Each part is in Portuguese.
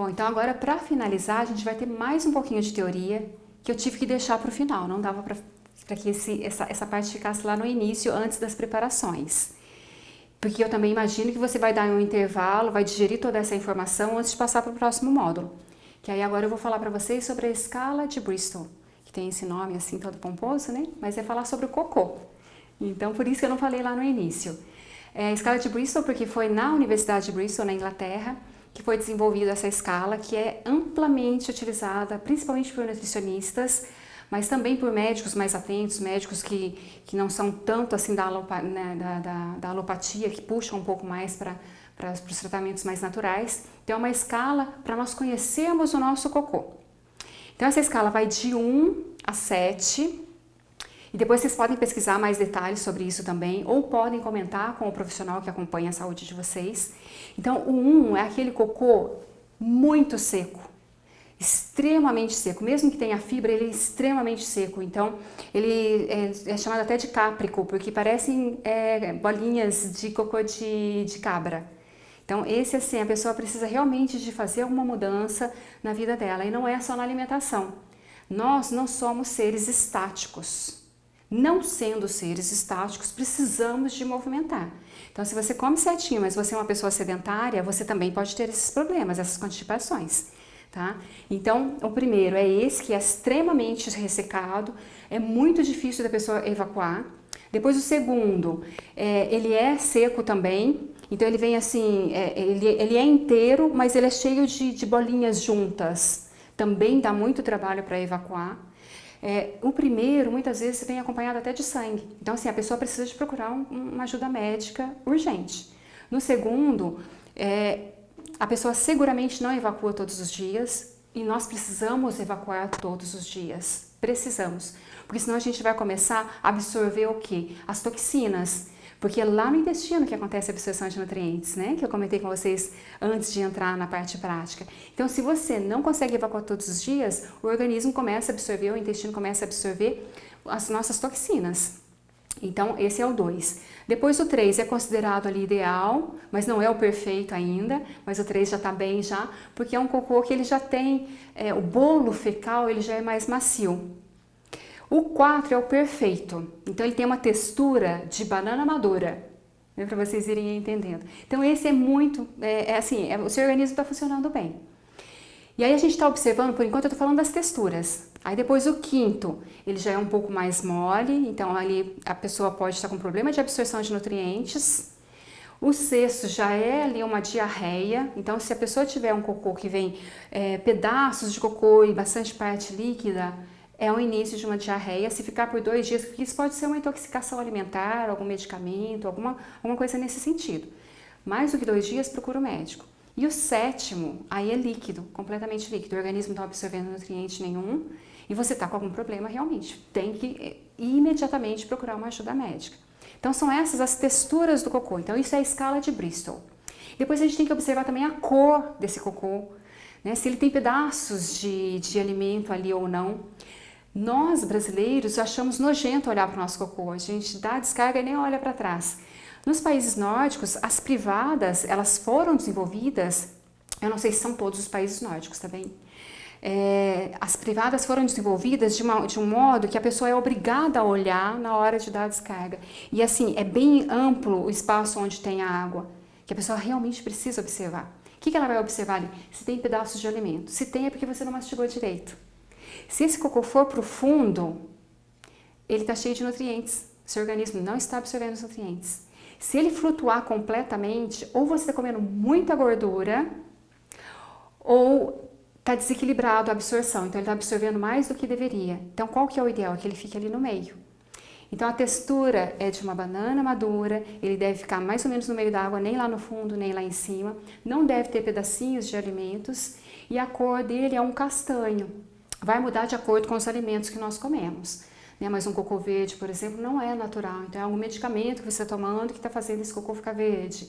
Bom, então agora para finalizar, a gente vai ter mais um pouquinho de teoria que eu tive que deixar para o final, não dava para que essa parte ficasse lá no início, antes das preparações. Porque eu também imagino que você vai dar um intervalo, vai digerir toda essa informação antes de passar para o próximo módulo. Que aí agora eu vou falar para vocês sobre a escala de Bristol, que tem esse nome assim todo pomposo, né? Mas é falar sobre o cocô. Então por isso que eu não falei lá no início. A escala de Bristol, porque foi na Universidade de Bristol, na Inglaterra, que foi desenvolvida essa escala, que é amplamente utilizada, principalmente por nutricionistas, mas também por médicos mais atentos, médicos que não são tanto assim da alopatia, que puxam um pouco mais para os tratamentos mais naturais. Então é uma escala para nós conhecermos o nosso cocô. Então essa escala vai de 1 a 7, e depois vocês podem pesquisar mais detalhes sobre isso também, ou podem comentar com o profissional que acompanha a saúde de vocês. Então o 1 é aquele cocô muito seco, extremamente seco, mesmo que tenha fibra, ele é extremamente seco, então ele é chamado até de cáprico, porque parecem bolinhas de cocô de cabra. Então esse assim, a pessoa precisa realmente de fazer uma mudança na vida dela, e não é só na alimentação. Nós não somos seres estáticos. Não sendo seres estáticos, precisamos de movimentar. Então se você come certinho, mas você é uma pessoa sedentária, você também pode ter esses problemas, essas constipações. Tá? Então, o primeiro é esse, que é extremamente ressecado, é muito difícil da pessoa evacuar. Depois o segundo, ele é seco também, então ele vem assim, ele é inteiro, mas ele é cheio de bolinhas juntas. Também dá muito trabalho para evacuar. O primeiro, muitas vezes, vem acompanhado até de sangue. Então, assim, a pessoa precisa de procurar uma ajuda médica urgente. No segundo, a pessoa seguramente não evacua todos os dias, e nós precisamos evacuar todos os dias. Precisamos. Porque senão a gente vai começar a absorver o quê? As toxinas. Porque é lá no intestino que acontece a absorção de nutrientes, né? Que eu comentei com vocês antes de entrar na parte prática. Então, se você não consegue evacuar todos os dias, o organismo começa a absorver, o intestino começa a absorver as nossas toxinas. Então, esse é o 2. Depois o 3 é considerado ali ideal, mas não é o perfeito ainda, mas o 3 já está bem já, porque é um cocô que ele já tem, o bolo fecal ele já é mais macio. O 4 é o perfeito, então ele tem uma textura de banana madura, né, para vocês irem entendendo. Então esse é muito, o seu organismo está funcionando bem. E aí a gente está observando, por enquanto eu estou falando das texturas. Aí depois o 5º, ele já é um pouco mais mole, então ali a pessoa pode estar com problema de absorção de nutrientes. O 6º já é ali uma diarreia, então se a pessoa tiver um cocô que vem pedaços de cocô e bastante parte líquida, é o início de uma diarreia. Se ficar por 2 dias, porque isso pode ser uma intoxicação alimentar, algum medicamento, alguma coisa nesse sentido. Mais do que 2 dias, procura o médico. E o 7º, aí é líquido, completamente líquido. O organismo não está absorvendo nutriente nenhum e você está com algum problema realmente. Tem que imediatamente procurar uma ajuda médica. Então são essas as texturas do cocô. Então isso é a escala de Bristol. Depois a gente tem que observar também a cor desse cocô, né? Se ele tem pedaços de alimento ali ou não. Nós, brasileiros, achamos nojento olhar para o nosso cocô. A gente dá descarga e nem olha para trás. Nos países nórdicos, as privadas, elas foram desenvolvidas, eu não sei se são todos os países nórdicos, tá bem? As privadas foram desenvolvidas de um modo que a pessoa é obrigada a olhar na hora de dar a descarga. E assim, é bem amplo o espaço onde tem a água, que a pessoa realmente precisa observar. O que ela vai observar ali? Se tem pedaços de alimento. Se tem, é porque você não mastigou direito. Se esse cocô for profundo, ele está cheio de nutrientes. Seu organismo não está absorvendo os nutrientes. Se ele flutuar completamente, ou você está comendo muita gordura, ou está desequilibrado a absorção. Então ele está absorvendo mais do que deveria. Então qual que é o ideal? É que ele fique ali no meio. Então a textura é de uma banana madura, ele deve ficar mais ou menos no meio da água, nem lá no fundo, nem lá em cima. Não deve ter pedacinhos de alimentos e a cor dele é um castanho. Vai mudar de acordo com os alimentos que nós comemos. Mas um cocô verde, por exemplo, não é natural. Então é algum medicamento que você está tomando que está fazendo esse cocô ficar verde.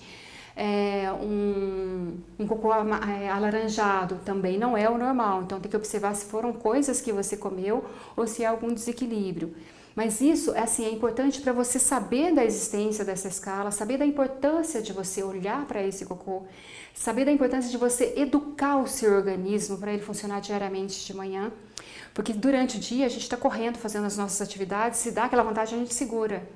Um cocô alaranjado também não é o normal. Então tem que observar se foram coisas que você comeu ou se é algum desequilíbrio. Mas isso é importante para você saber da existência dessa escala, saber da importância de você olhar para esse cocô, saber da importância de você educar o seu organismo para ele funcionar diariamente de manhã, porque durante o dia a gente está correndo, fazendo as nossas atividades, se dá aquela vontade a gente segura.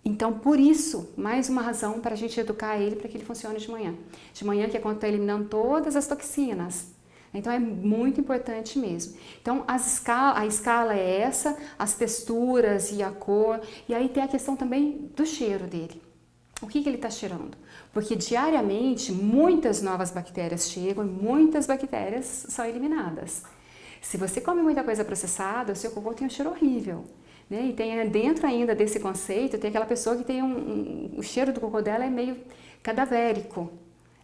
Então, por isso, mais uma razão para a gente educar ele para que ele funcione de manhã. De manhã, que é quando está eliminando todas as toxinas. Então, é muito importante mesmo. Então, a escala é essa, as texturas e a cor. E aí tem a questão também do cheiro dele. O que ele está cheirando? Porque diariamente, muitas novas bactérias chegam e muitas bactérias são eliminadas. Se você come muita coisa processada, o seu cocô tem um cheiro horrível. Né? E tem dentro ainda desse conceito, tem aquela pessoa que tem o cheiro do cocô dela é meio cadavérico,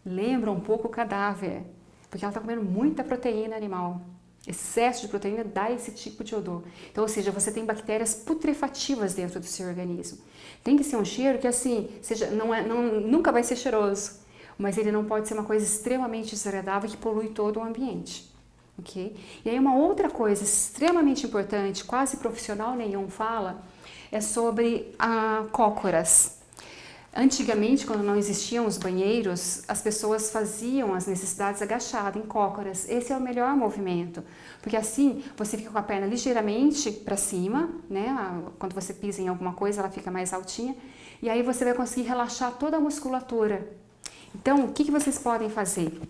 lembra um pouco o cadáver, porque ela está comendo muita proteína animal. Excesso de proteína dá esse tipo de odor. Então, ou seja, você tem bactérias putrefativas dentro do seu organismo. Tem que ser um cheiro que assim, nunca vai ser cheiroso, mas ele não pode ser uma coisa extremamente desagradável que polui todo o ambiente. Okay? E aí uma outra coisa extremamente importante, quase profissional nenhum fala, é sobre cócoras. Antigamente, quando não existiam os banheiros, as pessoas faziam as necessidades agachadas em cócoras. Esse é o melhor movimento, porque assim você fica com a perna ligeiramente para cima, né? Quando você pisa em alguma coisa, ela fica mais altinha, e aí você vai conseguir relaxar toda a musculatura. Então, o que vocês podem fazer?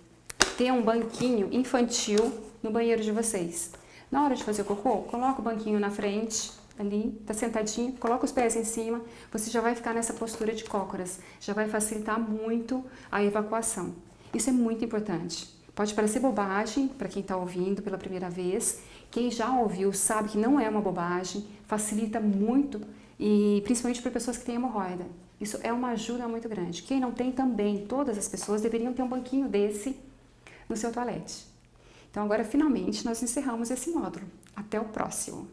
Ter um banquinho infantil no banheiro de vocês. Na hora de fazer o cocô, coloca o banquinho na frente, ali, tá sentadinho, coloca os pés em cima, você já vai ficar nessa postura de cócoras, já vai facilitar muito a evacuação. Isso é muito importante. Pode parecer bobagem para quem está ouvindo pela primeira vez, quem já ouviu sabe que não é uma bobagem, facilita muito, e principalmente para pessoas que têm hemorroida. Isso é uma ajuda muito grande. Quem não tem também, todas as pessoas deveriam ter um banquinho desse no seu toalete. Então agora finalmente nós encerramos esse módulo. Até o próximo!